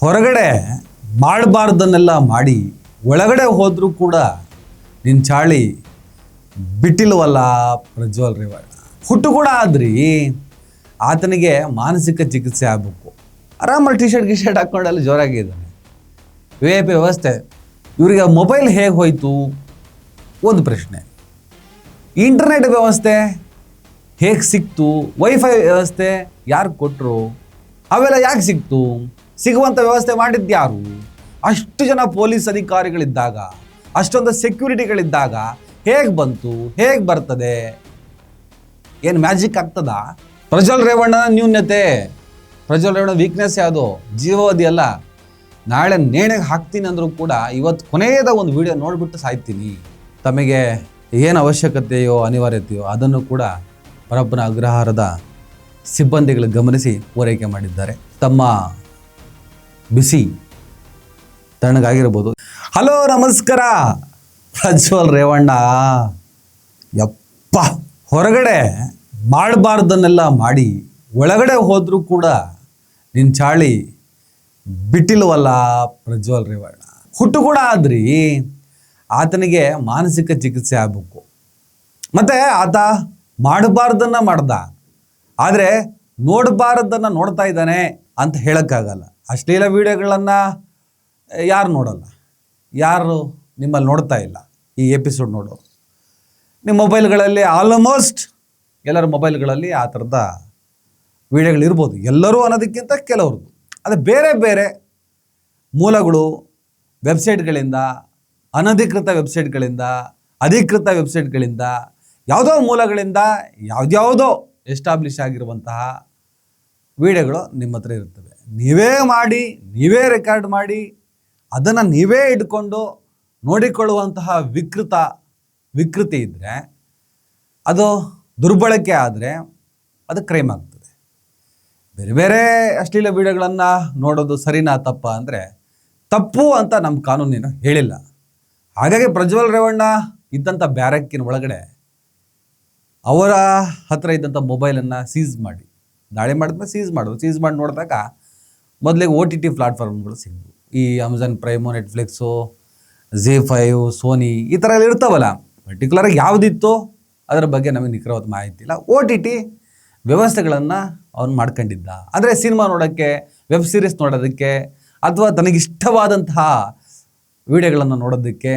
ಹೊರಗಡೆ ಮಾಡಬಾರ್ದನ್ನೆಲ್ಲ ಮಾಡಿ ಒಳಗಡೆ ಹೋದರೂ ಕೂಡ ನಿನ್ನ ಚಾಳಿ ಬಿಟ್ಟಿಲ್ವಲ್ಲ ಪ್ರಜ್ವಲ್ ರೇವಣ್ಣ. ಹುಟ್ಟು ಕೂಡ ಆದ್ರಿ ಆತನಿಗೆ ಮಾನಸಿಕ ಚಿಕಿತ್ಸೆ ಆಗಬೇಕು. ಆರಾಮಲ್ಲಿ ಟಿ ಶರ್ಟ್ ಹಾಕ್ಕೊಂಡಲ್ಲಿ ಜೋರಾಗಿದ್ದಾನೆ. VIP ವ್ಯವಸ್ಥೆ. ಇವರಿಗೆ ಮೊಬೈಲ್ ಹೇಗೆ ಹೋಯಿತು ಒಂದು ಪ್ರಶ್ನೆ. ಇಂಟರ್ನೆಟ್ ವ್ಯವಸ್ಥೆ ಹೇಗೆ ಸಿಕ್ತು? ವೈಫೈ ವ್ಯವಸ್ಥೆ ಯಾರು ಕೊಟ್ಟರು? ಅವೆಲ್ಲ ಯಾಕೆ ಸಿಕ್ತು? ಸಿಗುವಂಥ ವ್ಯವಸ್ಥೆ ಮಾಡಿದ್ಯಾರು? ಅಷ್ಟು ಜನ ಪೊಲೀಸ್ ಅಧಿಕಾರಿಗಳಿದ್ದಾಗ, ಅಷ್ಟೊಂದು ಸೆಕ್ಯೂರಿಟಿಗಳಿದ್ದಾಗ ಹೇಗೆ ಬಂತು? ಹೇಗೆ ಬರ್ತದೆ? ಏನು ಮ್ಯಾಜಿಕ್ ಆಗ್ತದಾ? ಪ್ರಜ್ವಲ್ ರೇವಣ್ಣನ ನ್ಯೂನ್ಯತೆ, ಪ್ರಜ್ವಲ್ ರೇವಣ್ಣ ವೀಕ್ನೆಸ್ ಯಾವುದು? ಜೀವಾವಧಿ ಅಲ್ಲ. ನಾಳೆ ನೇಣಿಗೆ ಹಾಕ್ತೀನಿ ಅಂದರೂ ಕೂಡ ಇವತ್ತು ಕೊನೆಯದ ಒಂದು ವಿಡಿಯೋ ನೋಡಿಬಿಟ್ಟು ಸಾಯ್ತೀನಿ. ತಮಗೆ ಏನು ಅವಶ್ಯಕತೆಯೋ ಅನಿವಾರ್ಯತೆಯೋ ಅದನ್ನು ಕೂಡ ಪರಪ್ಪನ ಅಗ್ರಹಾರದ ಸಿಬ್ಬಂದಿಗಳು ಗಮನಿಸಿ ಪೂರೈಕೆ ಮಾಡಿದ್ದಾರೆ. ತಮ್ಮ ಬಿಸಿ ತಣ್ಣಗಾಗಿರ್ಬೋದು. ಹಲೋ ನಮಸ್ಕಾರ. ಪ್ರಜ್ವಲ್ ರೇವಣ್ಣ ಯಪ್ಪ, ಹೊರಗಡೆ ಮಾಡಬಾರ್ದನ್ನೆಲ್ಲ ಮಾಡಿ ಒಳಗಡೆ ಹೋದರೂ ಕೂಡ ನಿನ್ನ ಚಾಳಿ ಬಿಟ್ಟಿಲ್ವಲ್ಲ ಪ್ರಜ್ವಲ್ ರೇವಣ್ಣ. ಹುಟ್ಟು ಕೂಡ ಆದ್ರಿ ಆತನಿಗೆ ಮಾನಸಿಕ ಚಿಕಿತ್ಸೆ ಆಗಬೇಕು. ಮತ್ತು ಆತ ಮಾಡಬಾರ್ದನ್ನು ಮಾಡ್ದ, ಆದರೆ ನೋಡಬಾರ್ದನ್ನು ನೋಡ್ತಾ ಇದ್ದಾನೆ ಅಂತ ಹೇಳೋಕ್ಕಾಗಲ್ಲ. ಅಶ್ಲೀಲ ವಿಡಿಯೋಗಳನ್ನು ಯಾರು ನೋಡಲ್ಲ? ಯಾರು ನಿಮ್ಮಲ್ಲಿ ನೋಡ್ತಾ ಇಲ್ಲ ಈ ಎಪಿಸೋಡ್ ನೋಡೋರು? ನಿಮ್ಮ ಮೊಬೈಲ್ಗಳಲ್ಲಿ ಆಲ್ಮೋಸ್ಟ್ ಎಲ್ಲರ ಮೊಬೈಲ್ಗಳಲ್ಲಿ ಆ ಥರದ ವಿಡಿಯೋಗಳಿರ್ಬೋದು. ಎಲ್ಲರೂ ಅನ್ನೋದಕ್ಕಿಂತ ಕೆಲವ್ರದ್ದು. ಅದು ಬೇರೆ ಬೇರೆ ಮೂಲಗಳು, ವೆಬ್ಸೈಟ್ಗಳಿಂದ, ಅನಧಿಕೃತ ವೆಬ್ಸೈಟ್ಗಳಿಂದ, ಅಧಿಕೃತ ವೆಬ್ಸೈಟ್ಗಳಿಂದ, ಯಾವುದೋ ಮೂಲಗಳಿಂದ ಯಾವುದ್ಯಾವುದೋ ಎಸ್ಟಾಬ್ಲಿಷ್ ಆಗಿರುವಂತಹ ವಿಡಿಯೋಗಳು ನಿಮ್ಮ ಹತ್ರ ಇರ್ತವೆ. ನೀವೇ ಮಾಡಿ, ನೀವೇ ರೆಕಾರ್ಡ್ ಮಾಡಿ, ಅದನ್ನು ನೀವೇ ಇಟ್ಕೊಂಡು ನೋಡಿಕೊಳ್ಳುವಂತಹ ವಿಕೃತಿ ಇದ್ದರೆ, ಅದು ದುರ್ಬಳಕೆ ಆದರೆ ಅದು ಕ್ರೈಮ್ ಆಗ್ತದೆ. ಬೇರೆ ಬೇರೆ ಅಶ್ಲೀಲ ವಿಡಿಯೋಗಳನ್ನು ನೋಡೋದು ಸರಿನಾ ತಪ್ಪ ಅಂದರೆ ತಪ್ಪು ಅಂತ ನಮ್ಮ ಕಾನೂನೇನು ಹೇಳಿಲ್ಲ. ಹಾಗಾಗಿ ಪ್ರಜ್ವಲ್ ರೇವಣ್ಣ ಇದ್ದಂಥ ಬ್ಯಾರಕ್ಕಿನ ಒಳಗಡೆ ಅವರ ಹತ್ರ ಇದ್ದಂಥ ಮೊಬೈಲನ್ನು ಸೀಸ್ ಮಾಡಿ, ದಾಳಿ ಮಾಡಿದ್ಮೇಲೆ ಸೀಸ್ ಮಾಡಿ ನೋಡಿದಾಗ ಮೊದಲಿಗೆ OTT ಪ್ಲಾಟ್ಫಾರ್ಮ್ಗಳು ಸಿಗ್ವು. ಈ Amazon Prime, Netflix, ZEE5, Sony ಈ ಥರ ಎಲ್ಲ ಇರ್ತಾವಲ್ಲ. ಪರ್ಟಿಕ್ಯುಲರಾಗಿ ಯಾವುದಿತ್ತು ಅದರ ಬಗ್ಗೆ ನಮಗೆ ನಿಖರವಾದ ಮಾಹಿತಿ ಇಲ್ಲ. OTT ವ್ಯವಸ್ಥೆಗಳನ್ನು ಅವನು ಮಾಡ್ಕೊಂಡಿದ್ದ. ಅಂದರೆ ಸಿನಿಮಾ ನೋಡೋಕ್ಕೆ, ವೆಬ್ ಸೀರೀಸ್ ನೋಡೋದಕ್ಕೆ, ಅಥವಾ ತನಗಿಷ್ಟವಾದಂತಹ ವಿಡಿಯೋಗಳನ್ನು ನೋಡೋದಕ್ಕೆ,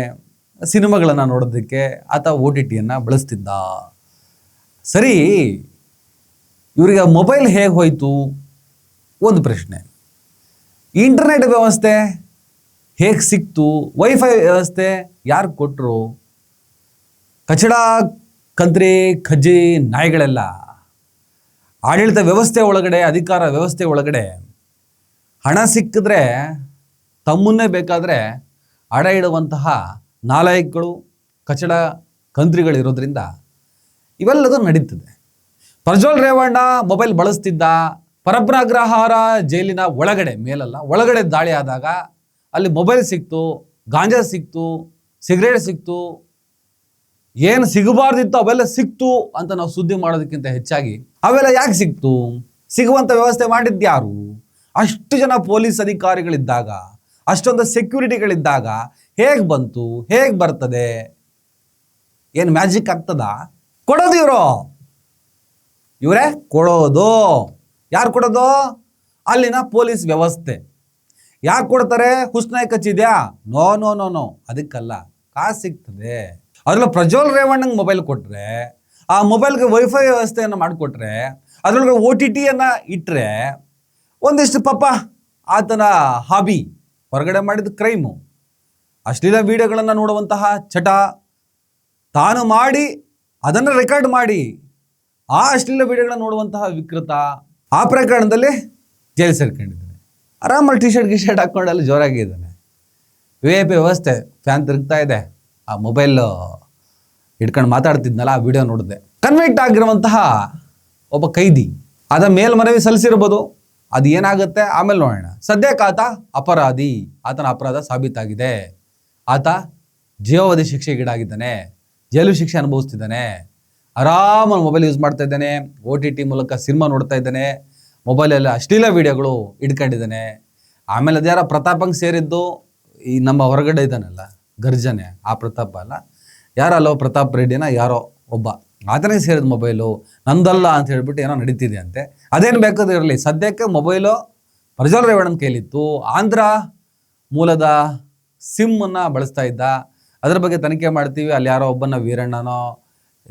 ಸಿನಿಮಾಗಳನ್ನು ನೋಡೋದಕ್ಕೆ ಆತ OTTಯನ್ನು ಬಳಸ್ತಿದ್ದ. ಸರಿ, ಇವರಿಗೆ ಮೊಬೈಲ್ ಹೇಗೆ ಹೋಯಿತು ಒಂದು ಪ್ರಶ್ನೆ. ಇಂಟರ್ನೆಟ್ ವ್ಯವಸ್ಥೆ ಹೇಗೆ ಸಿಕ್ತು? ವೈಫೈ ವ್ಯವಸ್ಥೆ ಯಾರು ಕೊಟ್ಟರು? ಕಚಡ ಕಂತ್ರಿ ಖಜ್ಜಿ ನಾಯಿಗಳೆಲ್ಲ ಆಡಳಿತ ವ್ಯವಸ್ಥೆ ಒಳಗಡೆ, ಅಧಿಕಾರ ವ್ಯವಸ್ಥೆ ಒಳಗಡೆ ಹಣ ಸಿಕ್ಕಿದ್ರೆ ತಮ್ಮನ್ನೇ ಬೇಕಾದರೆ ಅಡ ಇಡುವಂತಹ ನಾಲಾಯಕಗಳು, ಕಚಡ ಕಂತ್ರಿಗಳಿರೋದ್ರಿಂದ ಇವೆಲ್ಲದೂ ನಡೀತದೆ. ಪ್ರಜ್ವಲ್ ರೇವಣ್ಣ ಮೊಬೈಲ್ ಬಳಸ್ತಿದ್ದ. ಪರಪ್ಪನ ಅಗ್ರಹಾರ ಜೈಲಿನ ಒಳಗಡೆ, ಮೇಲಲ್ಲ ಒಳಗಡೆ ದಾಳಿ ಆದಾಗ ಅಲ್ಲಿ ಮೊಬೈಲ್ ಸಿಕ್ತು, ಗಾಂಜಾ ಸಿಕ್ತು, ಸಿಗರೇಟ್ ಸಿಕ್ತು, ಏನು ಸಿಗಬಾರ್ದಿತ್ತು ಅವೆಲ್ಲ ಸಿಕ್ತು ಅಂತ ನಾವು ಸುದ್ದಿ ಮಾಡೋದಕ್ಕಿಂತ ಹೆಚ್ಚಾಗಿ ಅವೆಲ್ಲ ಯಾಕೆ ಸಿಕ್ತು? ಸಿಗುವಂಥ ವ್ಯವಸ್ಥೆ ಮಾಡಿದ್ಯಾರು? ಅಷ್ಟು ಜನ ಪೊಲೀಸ್ ಅಧಿಕಾರಿಗಳಿದ್ದಾಗ, ಅಷ್ಟೊಂದು ಸೆಕ್ಯೂರಿಟಿಗಳಿದ್ದಾಗ ಹೇಗೆ ಬಂತು? ಹೇಗೆ ಬರ್ತದೆ? ಏನು ಮ್ಯಾಜಿಕ್ ಆಗ್ತದಾ? ಕೊಡೋದು ಇವರೇ ಕೊಡೋದು. ಯಾರು ಕೊಡೋದು? ಅಲ್ಲಿನ ಪೊಲೀಸ್ ವ್ಯವಸ್ಥೆ. ಯಾಕೆ ಕೊಡ್ತಾರೆ? ಹುಸ್ನಾಯ್ ಕಚ್ಚಿದ್ಯಾ? ನೋ, ಅದಕ್ಕಲ್ಲ. ಕಾಸು ಸಿಗ್ತದೆ. ಅದರಲ್ಲೂ ಪ್ರಜ್ವಲ್ ರೇವಣ್ಣಂಗೆ ಮೊಬೈಲ್ ಕೊಟ್ಟರೆ, ಆ ಮೊಬೈಲ್ಗೆ ವೈಫೈ ವ್ಯವಸ್ಥೆಯನ್ನು ಮಾಡಿಕೊಟ್ರೆ, ಅದರೊಳಗೆ OTTಯನ್ನು ಇಟ್ಟರೆ, ಒಂದಿಷ್ಟು ಪಾಪ ಆತನ ಹಾಬಿ ಹೊರಗಡೆ ಮಾಡಿದ ಕ್ರೈಮು, ಅಶ್ಲೀಲ ವಿಡಿಯೋಗಳನ್ನು ನೋಡುವಂತಹ ಚಟ ತಾನು ಮಾಡಿ ಅದನ್ನು ರೆಕಾರ್ಡ್ ಮಾಡಿ ಆ ಅಶ್ಲೀಲ ವಿಡಿಯೋಗಳನ್ನು ನೋಡುವಂತಹ ವಿಕೃತ, ಆ ಪ್ರಕರಣದಲ್ಲಿ ಜೈಲು ಸೇರ್ಕೊಂಡಿದ್ದಾನೆ. ಆರಾಮಲ್ಲಿ ಟಿ ಶರ್ಟ್ ಹಾಕ್ಕೊಂಡಲ್ಲಿ ಜೋರಾಗಿದ್ದಾನೆ. VIP ವ್ಯವಸ್ಥೆ, ಫ್ಯಾನ್ ತಿರುಗ್ತಾ ಇದೆ. ಆ ಮೊಬೈಲ್ ಇಟ್ಕೊಂಡು ಮಾತಾಡ್ತಿದ್ನಲ್ಲ, ಆ ವಿಡಿಯೋ ನೋಡಿದೆ. ಕನ್ವಿಕ್ಟ್ ಆಗಿರುವಂತಹ ಒಬ್ಬ ಕೈದಿ, ಅದ ಮೇಲ್ಮನವಿ ಸಲ್ಲಿಸಿರ್ಬೋದು. ಅದು ಏನಾಗುತ್ತೆ ಆಮೇಲೆ ನೋಡೋಣ. ಸದ್ಯಕ್ಕೆ ಆತ ಅಪರಾಧಿ, ಆತನ ಅಪರಾಧ ಸಾಬೀತಾಗಿದೆ. ಆತ ಜೀವಾವಧಿ ಶಿಕ್ಷೆಗೀಡಾಗಿದ್ದಾನೆ, ಜೈಲು ಶಿಕ್ಷೆ ಅನುಭವಿಸ್ತಿದ್ದಾನೆ. ಆರಾಮಾಗಿ ಮೊಬೈಲ್ ಯೂಸ್ ಮಾಡ್ತಾ ಇದ್ದಾನೆ, OTT ಮೂಲಕ ಸಿನಿಮಾ ನೋಡ್ತಾ ಇದ್ದಾನೆ, ಮೊಬೈಲಲ್ಲಿ ಅಶ್ಲೀಲ ವಿಡಿಯೋಗಳು ಇಟ್ಕೊಂಡಿದ್ದಾನೆ. ಆಮೇಲೆ ಅದ್ಯಾರ ಪ್ರತಾಪಂಗೆ ಸೇರಿದ್ದು ಈ ನಮ್ಮ ಹೊರಗಡೆ ಇದ್ದಾನಲ್ಲ ಗರ್ಜನೆ, ಆ ಪ್ರತಾಪ ಅಲ್ಲ, ಯಾರಲ್ಲೋ ಪ್ರತಾಪ್ ರೆಡ್ಡಿನ ಯಾರೋ ಒಬ್ಬ ಆತನಿಗೆ ಸೇರಿದ ಮೊಬೈಲು ನಂದಲ್ಲ ಅಂತ ಹೇಳ್ಬಿಟ್ಟು ಏನೋ ನಡೀತಿದೆ ಅಂತೆ. ಅದೇನು ಬೇಕಾದ್ರೂ ಇರಲಿ, ಸದ್ಯಕ್ಕೆ ಮೊಬೈಲು ಪ್ರಜ್ವಲ್ ರೇವಣ್ಣನ ಕೈಲಿತ್ತು. ಆಂಧ್ರ ಮೂಲದ ಸಿಮ್ಮನ್ನು ಬಳಸ್ತಾ ಇದ್ದ. ಅದ್ರ ಬಗ್ಗೆ ತನಿಖೆ ಮಾಡ್ತೀವಿ. ಅಲ್ಲಿ ಯಾರೋ ಒಬ್ಬನ ವೀರಣ್ಣನೋ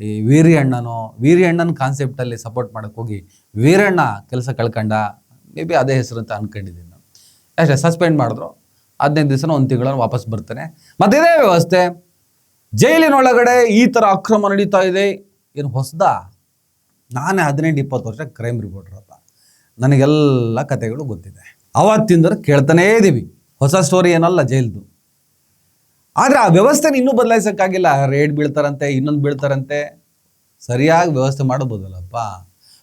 ಈ ವೀರಣ್ಣನ ಕಾನ್ಸೆಪ್ಟಲ್ಲಿ ಸಪೋರ್ಟ್ ಮಾಡೋಕ್ಕೆ ಹೋಗಿ ವೀರಣ್ಣ ಕೆಲಸ ಕಳ್ಕೊಂಡ. ಮೇ ಬಿ ಅದೇ ಹೆಸರು ಅಂತ ಅಂದ್ಕೊಂಡಿದ್ದೀನಿ ನಾನು. ಅಷ್ಟೇ, ಸಸ್ಪೆಂಡ್ ಮಾಡಿದ್ರು. 15 ದಿವಸನ 1 ತಿಂಗಳನ್ನು ವಾಪಸ್ ಬರ್ತಾನೆ. ಮತ್ತಿದೇ ವ್ಯವಸ್ಥೆ, ಜೈಲಿನೊಳಗಡೆ ಈ ಥರ ಅಕ್ರಮ ನಡೀತಾ ಇದೆ, ಏನು ಹೊಸದಾ? ನಾನೇ 18-20 ವರ್ಷ ಕ್ರೈಮ್ ರಿಪೋರ್ಟರಪ್ಪ, ನನಗೆಲ್ಲ ಕಥೆಗಳು ಗೊತ್ತಿದೆ. ಅವತ್ತಿಂದ ಕೇಳ್ತಾನೇ ಇದ್ದೀವಿ, ಹೊಸ ಸ್ಟೋರಿ ಏನಲ್ಲ ಜೈಲ್ದು. ಆದರೆ ಆ ವ್ಯವಸ್ಥೆನ ಇನ್ನೂ ಬದಲಾಯಿಸೋಕ್ಕಾಗಿಲ್ಲ. ರೇಡ್ ಬೀಳ್ತಾರಂತೆ, ಇನ್ನೊಂದು ಬೀಳ್ತಾರಂತೆ. ಸರಿಯಾಗಿ ವ್ಯವಸ್ಥೆ ಮಾಡ್ಬೋದಲ್ಲಪ್ಪ.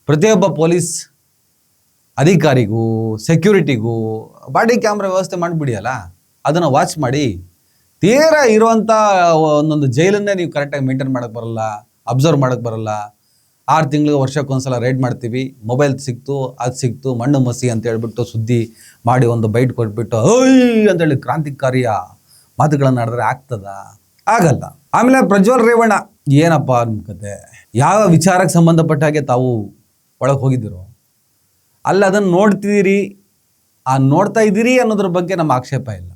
ಪ್ರತಿಯೊಬ್ಬ ಪೊಲೀಸ್ ಅಧಿಕಾರಿಗೂ ಸೆಕ್ಯೂರಿಟಿಗೂ ಬಾಡಿ ಕ್ಯಾಮ್ರಾ ವ್ಯವಸ್ಥೆ ಮಾಡಿಬಿಡಿಯಲ್ಲ, ಅದನ್ನು ವಾಚ್ ಮಾಡಿ. ತೀರಾ ಇರುವಂಥ ಒಂದೊಂದು ಜೈಲನ್ನೇ ನೀವು ಕರೆಕ್ಟಾಗಿ ಮೇಂಟೈನ್ ಮಾಡೋಕ್ಕೆ ಬರಲ್ಲ, ಅಬ್ಸರ್ವ್ ಮಾಡೋಕ್ಕೆ ಬರಲ್ಲ. 6 ತಿಂಗಳಿಗೆ ವರ್ಷಕ್ಕೊಂದ್ಸಲ ರೈಡ್ ಮಾಡ್ತೀವಿ, ಮೊಬೈಲ್ ಸಿಕ್ತು, ಅದು ಸಿಕ್ತು, ಮಣ್ಣು ಮಸಿ ಅಂತ ಹೇಳ್ಬಿಟ್ಟು ಸುದ್ದಿ ಮಾಡಿ ಒಂದು ಬೈಟ್ ಕೊಟ್ಬಿಟ್ಟು ಓಯ್ ಅಂತೇಳಿ ಕ್ರಾಂತಿಕಾರಿಯ ಮಾತುಗಳನ್ನು ಆಡಿದ್ರೆ ಆಗ್ತದ? ಆಗಲ್ಲ. ಆಮೇಲೆ ಪ್ರಜ್ವಲ್ ರೇವಣ್ಣ ಏನಪ್ಪ ನಿಮ್ಮ ಕತೆ? ಯಾವ ವಿಚಾರಕ್ಕೆ ಸಂಬಂಧಪಟ್ಟ ಹಾಗೆ ತಾವು ಒಳಗೆ ಹೋಗಿದ್ದೀರೋ ಅಲ್ಲಿ ಅದನ್ನು ನೋಡ್ತಿದ್ದೀರಿ, ನೋಡ್ತಾ ಇದ್ದೀರಿ ಅನ್ನೋದ್ರ ಬಗ್ಗೆ ನಮ್ಮ ಆಕ್ಷೇಪ ಇಲ್ಲ.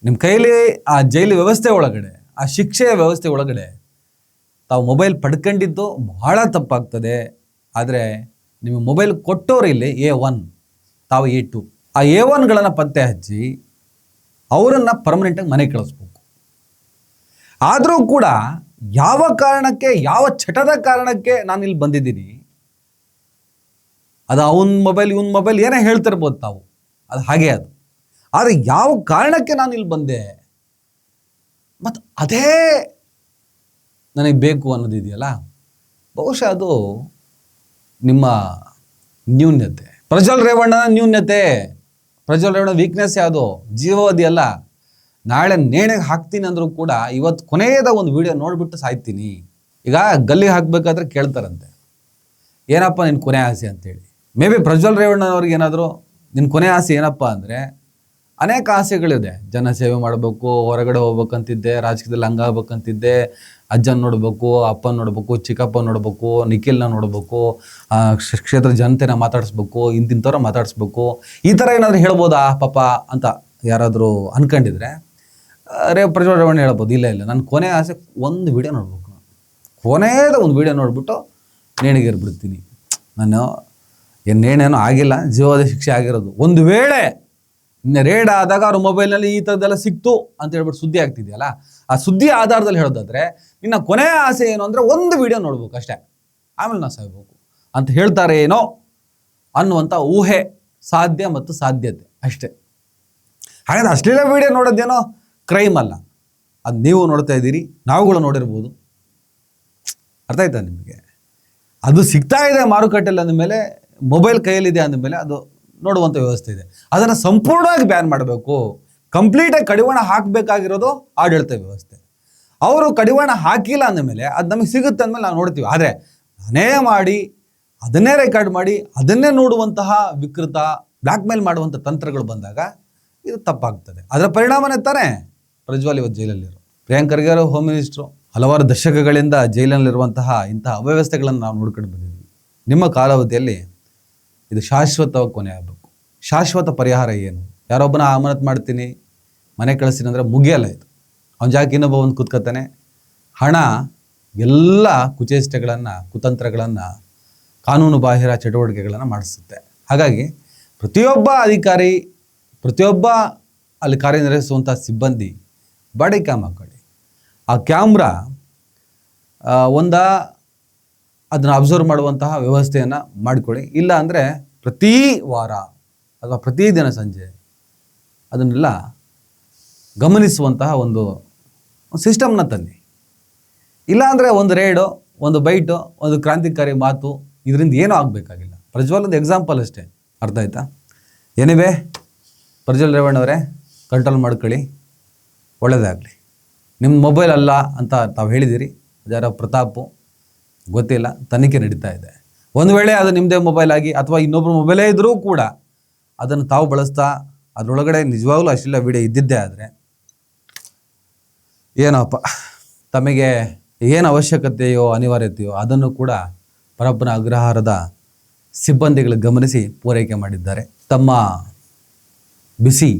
ನಿಮ್ಮ ಕೈಲಿ ಆ ಜೈಲು ವ್ಯವಸ್ಥೆ ಒಳಗಡೆ, ಆ ಶಿಕ್ಷೆಯ ವ್ಯವಸ್ಥೆ ಒಳಗಡೆ ತಾವು ಮೊಬೈಲ್ ಪಡ್ಕೊಂಡಿದ್ದು ಬಹಳ ತಪ್ಪಾಗ್ತದೆ. ಆದರೆ ನಿಮ್ಮ ಮೊಬೈಲ್ ಕೊಟ್ಟೋರು ಇಲ್ಲಿ A1, ತಾವು A2. ಆ A1ಗಳನ್ನು ಪತ್ತೆ ಹಚ್ಚಿ ಅವರನ್ನು ಪರ್ಮನೆಂಟಾಗಿ ಮನೆಗೆ ಕಳಿಸ್ಬೇಕು. ಆದರೂ ಕೂಡ ಯಾವ ಕಾರಣಕ್ಕೆ, ಯಾವ ಚಟದ ಕಾರಣಕ್ಕೆ ನಾನು ಇಲ್ಲಿ ಬಂದಿದ್ದೀನಿ, ಅದು ಅವನ ಮೊಬೈಲ್ ಇವನ ಮೊಬೈಲ್ ಏನೇ ಹೇಳ್ತಿರ್ಬೋದು ತಾವು, ಅದು ಹಾಗೆ ಅದು. ಆದರೆ ಯಾವ ಕಾರಣಕ್ಕೆ ನಾನು ಇಲ್ಲಿ ಬಂದೆ ಮತ್ತು ಅದೇ ನನಗೆ ಬೇಕು ಅನ್ನೋದಿದೆಯಲ್ಲ, ಬಹುಶಃ ಅದು ನಿಮ್ಮ ನ್ಯೂನ್ಯತೆ, ಪ್ರಜ್ವಲ್ ರೇವಣ್ಣನ ನ್ಯೂನ್ಯತೆ. ಪ್ರಜ್ವಲ್ ರೇವಣ್ಣ ವೀಕ್ನೆಸ್ ಯಾವುದು? ಜೀವಾವಧಿ ಅಲ್ಲ. ನಾಳೆ ನೇಣಿಗೆ ಹಾಕ್ತೀನಿ ಅಂದರೂ ಕೂಡ ಇವತ್ತು ಕೊನೆಯದ ಒಂದು ವಿಡಿಯೋ ನೋಡಿಬಿಟ್ಟು ಸಾಯ್ತೀನಿ. ಈಗ ಗಲ್ಲಿಗೆ ಹಾಕಬೇಕಾದ್ರೆ ಕೇಳ್ತಾರಂತೆ, ಏನಪ್ಪ ನಿನ್ನ ಕೊನೆ ಆಸೆ ಅಂತೇಳಿ. ಮೇ ಬಿ ಪ್ರಜ್ವಲ್ ರೇವಣ್ಣನವ್ರಿಗೆ ಏನಾದರೂ ನಿನ್ನ ಕೊನೆ ಆಸೆ ಏನಪ್ಪ ಅಂದರೆ, ಅನೇಕ ಆಸೆಗಳಿದೆ. ಜನ ಸೇವೆ ಮಾಡಬೇಕು, ಹೊರಗಡೆ ಹೋಗ್ಬೇಕಂತಿದ್ದೆ, ರಾಜಕೀಯದಲ್ಲಿ ಹಂಗಾಗ್ಬೇಕಂತಿದ್ದೆ, ಅಜ್ಜನ ನೋಡಬೇಕು, ಅಪ್ಪನ ನೋಡಬೇಕು, ಚಿಕ್ಕಪ್ಪ ನೋಡಬೇಕು, ನಿಖಿಲ್ನ ನೋಡಬೇಕು, ಕ್ಷೇತ್ರ ಜನತೆನ ಮಾತಾಡಿಸ್ಬೇಕು, ಇಂತಿಂಥವ್ರ ಮಾತಾಡಿಸ್ಬೇಕು, ಈ ಥರ ಏನಾದರೂ ಹೇಳ್ಬೋದಾ ಪಾಪ ಅಂತ ಯಾರಾದರೂ ಅಂದ್ಕೊಂಡಿದ್ರೆ ಪ್ರಜ್ವಲ್ ರೇವಣ್ಣ ಹೇಳ್ಬೋದು, ಇಲ್ಲ ನನ್ನ ಕೊನೆ ಆಸೆ ಒಂದು ವಿಡಿಯೋ ನೋಡ್ಬೇಕು, ಕೊನೆಯದ ಒಂದು ವಿಡಿಯೋ ನೋಡ್ಬಿಟ್ಟು ನೇಣಿಗೇರ್ಬಿಡ್ತೀನಿ. ನಾನು ನೇಣೇನೋ ಆಗಿಲ್ಲ, ಜೀವಾವಧಿ ಶಿಕ್ಷೆ ಆಗಿರೋದು. ಒಂದು ವೇಳೆ ಇನ್ನು ರೇಡ್ ಆದಾಗ ಅವ್ರ ಮೊಬೈಲ್ನಲ್ಲಿ ಈ ಥರದ್ದೆಲ್ಲ ಸಿಕ್ತು ಅಂತ ಹೇಳ್ಬಿಟ್ಟು ಸುದ್ದಿ ಆಗ್ತಿದೆಯಲ್ಲ, ಆ ಸುದ್ದಿ ಆಧಾರದಲ್ಲಿ ಹೇಳೋದಾದ್ರೆ ನಿನ್ನ ಕೊನೆಯ ಆಸೆ ಏನು ಅಂದರೆ ಒಂದು ವಿಡಿಯೋ ನೋಡ್ಬೇಕು ಅಷ್ಟೇ, ಆಮೇಲೆ ನಾವು ಸಾಯ್ಬೇಕು ಅಂತ ಹೇಳ್ತಾರೆ ಏನೋ ಅನ್ನುವಂಥ ಊಹೆ, ಸಾಧ್ಯ ಮತ್ತು ಸಾಧ್ಯತೆ ಅಷ್ಟೇ. ಹಾಗಾದ್ರೆ ಅಶ್ಲೀಲ ವಿಡಿಯೋ ನೋಡೋದೇನೋ ಕ್ರೈಮ್ ಅಲ್ಲ, ಅದು ನೀವು ನೋಡ್ತಾ ಇದ್ದೀರಿ, ನಾವುಗಳು ನೋಡಿರ್ಬೋದು. ಅರ್ಥ ಆಯ್ತಾ ನಿಮಗೆ? ಅದು ಸಿಗ್ತಾ ಇದೆ ಮಾರುಕಟ್ಟೆಯಲ್ಲಿ ಅಂದಮೇಲೆ, ಮೊಬೈಲ್ ಕೈಯಲ್ಲಿದೆ ಅಂದಮೇಲೆ ಅದು ನೋಡುವಂಥ ವ್ಯವಸ್ಥೆ ಇದೆ. ಅದನ್ನು ಸಂಪೂರ್ಣವಾಗಿ ಬ್ಯಾನ್ ಮಾಡಬೇಕು, ಕಂಪ್ಲೀಟಾಗಿ ಕಡಿವಾಣ ಹಾಕಬೇಕಾಗಿರೋದು ಆಡಳಿತ ವ್ಯವಸ್ಥೆ. ಅವರು ಕಡಿವಾಣ ಹಾಕಿಲ್ಲ ಅಂದಮೇಲೆ ಅದು ನಮಗೆ ಸಿಗುತ್ತೆ ಅಂದಮೇಲೆ ನಾವು ನೋಡ್ತೀವಿ. ಆದರೆ ನಾನೇ ಮಾಡಿ, ಅದನ್ನೇ ರೆಕಾರ್ಡ್ ಮಾಡಿ, ಅದನ್ನೇ ನೋಡುವಂತಹ ವಿಕೃತ ಬ್ಲ್ಯಾಕ್ ಮೇಲ್ ಮಾಡುವಂಥ ತಂತ್ರಗಳು ಬಂದಾಗ ಇದು ತಪ್ಪಾಗ್ತದೆ. ಅದರ ಪರಿಣಾಮನೇ ತಾನೇ ಪ್ರಜ್ವಲ್ ಇವತ್ತು ಜೈಲಲ್ಲಿರು. ಪ್ರಿಯಾಂಕ್ ಖರ್ಗೆ ಅವರು ಹೋಮ್ ಮಿನಿಸ್ಟ್ರು. ಹಲವಾರು ದಶಕಗಳಿಂದ ಜೈಲಿನಲ್ಲಿರುವಂತಹ ಇಂತಹ ಅವ್ಯವಸ್ಥೆಗಳನ್ನು ನಾವು ನೋಡ್ಕೊಂಡು ಬಂದಿದ್ದೀವಿ. ನಿಮ್ಮ ಕಾಲಾವಧಿಯಲ್ಲಿ ಇದು ಶಾಶ್ವತವಾಗಿ ಕೊನೆ ಆಗಬೇಕು. ಶಾಶ್ವತ ಪರಿಹಾರ ಏನು? ಯಾರೊಬ್ಬನ ಅಮಾನತ್ ಮಾಡ್ತೀನಿ, ಮನೆ ಕಳಿಸ್ತೀನಿ ಅಂದರೆ ಮುಗಿಯಲ್ಲ ಇದು. ಅವನ ಜಾಗಕ್ಕೆ ಇನ್ನೊಬ್ಬ ಒಂದು ಕೂತ್ಕೊತಾನೆ. ಹಣ ಎಲ್ಲ ಕುಚೇಷ್ಟೆಗಳನ್ನು, ಕುತಂತ್ರಗಳನ್ನು, ಕಾನೂನು ಬಾಹಿರ ಚಟುವಟಿಕೆಗಳನ್ನು ಮಾಡಿಸುತ್ತೆ. ಹಾಗಾಗಿ ಪ್ರತಿಯೊಬ್ಬ ಅಧಿಕಾರಿ, ಪ್ರತಿಯೊಬ್ಬ ಅಲ್ಲಿ ಕಾರ್ಯನಿರ್ವಹಿಸುವಂಥ ಸಿಬ್ಬಂದಿ ಬಾಡಿ ಕ್ಯಾಮ್ ಹಾಕೊಳ್ಳಿ. ಆ ಕ್ಯಾಮ್ರಾ ಅದನ್ನು ಅಬ್ಸರ್ವ್ ಮಾಡುವಂತಹ ವ್ಯವಸ್ಥೆಯನ್ನು ಮಾಡಿಕೊಳ್ಳಿ. ಇಲ್ಲ ಅಂದರೆ ಪ್ರತಿ ವಾರ ಅಥವಾ ಪ್ರತಿದಿನ ಸಂಜೆ ಅದನ್ನೆಲ್ಲ ಗಮನಿಸುವಂತಹ ಒಂದು ಸಿಸ್ಟಮ್ನ ತನ್ನಿ. ಇಲ್ಲಾಂದರೆ ಒಂದು ರೇಡು, ಒಂದು ಬೈಟು, ಒಂದು ಕ್ರಾಂತಿಕಾರಿ ಮಾತು, ಇದರಿಂದ ಏನೂ ಆಗಬೇಕಾಗಿಲ್ಲ. ಪ್ರಜ್ವಲ್ ಒಂದು ಎಕ್ಸಾಂಪಲ್ ಅಷ್ಟೇ. ಅರ್ಥ ಆಯ್ತಾ? ಎನಿವೆ, ಪ್ರಜ್ವಲ್ ರೇವಣ್ಣವರೇ ಕಂಟ್ರೋಲ್ ಮಾಡ್ಕೊಳ್ಳಿ, ಒಳ್ಳೆಯದಾಗಲಿ. ನಿಮ್ಮ ಮೊಬೈಲ್ ಅಲ್ಲ ಅಂತ ತಾವು ಹೇಳಿದ್ದೀರಿ, ಯಾರೋ ಪ್ರತಾಪು, ಗೊತ್ತಿಲ್ಲ, ತನಿಖೆ ನಡೀತಾ ಇದೆ. ಒಂದು ವೇಳೆ ಅದು ನಿಮ್ಮದೇ ಮೊಬೈಲ್ ಆಗಿ ಅಥವಾ ಇನ್ನೊಬ್ಬರು ಮೊಬೈಲೇ ಇದ್ದರೂ ಕೂಡ ಅದನ್ನು ತಾವು ಬಳಸ್ತಾ ಅದರೊಳಗಡೆ ನಿಜವಾಗ್ಲೂ ಅಶ್ಲೀಲ ವಿಡಿಯೋ ಇದ್ದಿದ್ದೇ ಆದರೆ ಏನೋಪ್ಪ, ತಮಗೆ ಏನು ಅವಶ್ಯಕತೆಯೋ ಅನಿವಾರ್ಯತೆಯೋ ಅದನ್ನು ಕೂಡ ಪರಪ್ಪನ ಅಗ್ರಹಾರದ ಸಿಬ್ಬಂದಿಗಳು ಗಮನಿಸಿ ಪೂರೈಕೆ ಮಾಡಿದ್ದಾರೆ. ತಮ್ಮ ಬಿಸಿ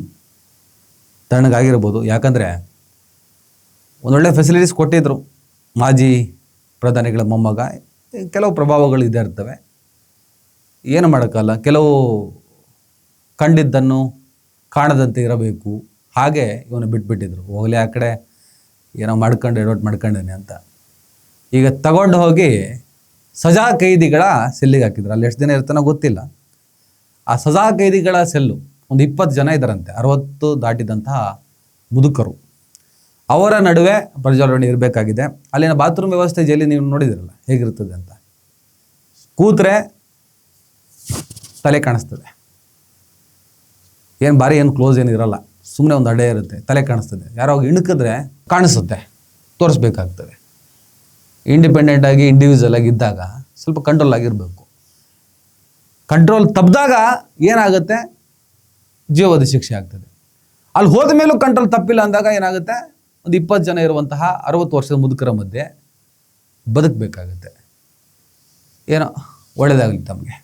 ತಣ್ಣಗಾಗಿರ್ಬೋದು. ಯಾಕಂದರೆ ಒಂದೊಳ್ಳೆ ಫೆಸಿಲಿಟೀಸ್ ಕೊಟ್ಟಿದ್ದರು ಮಾಜಿ ಪ್ರಧಾನಿಗಳ ಮೊಮ್ಮಗ. ಕೆಲವು ಪ್ರಭಾವಗಳು ಇದ್ದೇ ಇರ್ತವೆ, ಏನು ಮಾಡೋಕ್ಕಲ್ಲ. ಕೆಲವು ಕಂಡಿದ್ದನ್ನು ಕಾಣದಂತೆ ಇರಬೇಕು, ಹಾಗೆ ಇವನು ಬಿಟ್ಬಿಟ್ಟಿದ್ರು. ಹೋಗಲಿ ಆ ಕಡೆ, ಏನೋ ಮಾಡ್ಕೊಂಡು ಎಡವಟ್ ಮಾಡ್ಕೊಂಡೇನೆ ಅಂತ. ಈಗ ತಗೊಂಡು ಹೋಗಿ ಸಜಾ ಕೈದಿಗಳ ಸೆಲ್ಲಿಗೆ ಹಾಕಿದ್ರು. ಅಲ್ಲಿ ಎಷ್ಟು ದಿನ ಇರ್ತಾನೋ ಗೊತ್ತಿಲ್ಲ. ಆ ಸಜಾ ಕೈದಿಗಳ ಸೆಲ್ಲು ಒಂದು 20 ಜನ ಇದ್ದಾರಂತೆ, 60 ದಾಟಿದಂತಹ ಮುದುಕರು. ಅವರ ನಡುವೆ ಪ್ರಜ್ವಲಣೆ ಇರಬೇಕಾಗಿದೆ. ಅಲ್ಲಿನ ಬಾತ್ರೂಮ್ ವ್ಯವಸ್ಥೆ ಜೈಲಿ ನೀವು ನೋಡಿದಿರಲ್ಲ ಹೇಗಿರ್ತದೆ ಅಂತ. ಕೂತ್ರೆ ತಲೆ ಕಾಣಿಸ್ತದೆ, ಏನು ಭಾರಿ ಏನು ಕ್ಲೋಸ್ ಏನು ಇರಲ್ಲ, ಸುಮ್ಮನೆ ಒಂದು ಅಡೆ ಇರುತ್ತೆ, ತಲೆ ಕಾಣಿಸ್ತದೆ. ಯಾರೋ ಇಣುಕಿದ್ರೆ ಕಾಣಿಸುತ್ತೆ, ತೋರಿಸ್ಬೇಕಾಗ್ತದೆ. ಇಂಡಿಪೆಂಡೆಂಟ್ ಆಗಿ ಇಂಡಿವಿಜುವಲ್ ಆಗಿ ಇದ್ದಾಗ ಸ್ವಲ್ಪ ಕಂಟ್ರೋಲ್ ಆಗಿರಬೇಕು. ಕಂಟ್ರೋಲ್ ತಪ್ಪಿದಾಗ ಏನಾಗುತ್ತೆ, ಜೀವದ ಶಿಕ್ಷೆ ಆಗ್ತದೆ. ಅಲ್ಲಿ ಹೋದ ಮೇಲೂ ಕಂಟ್ರೋಲ್ ತಪ್ಪಿಲ್ಲ ಅಂದಾಗ ಏನಾಗುತ್ತೆ, ಒಂದು 20 ಜನ ಇರುವಂತಹ 60 ವರ್ಷದ ಮುದುಕರ ಮಧ್ಯೆ ಬದುಕಬೇಕಾಗುತ್ತೆ. ಏನೋ ಒಳ್ಳೆಯದಾಗಲಿ ತಮಗೆ.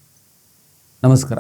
ನಮಸ್ಕಾರ.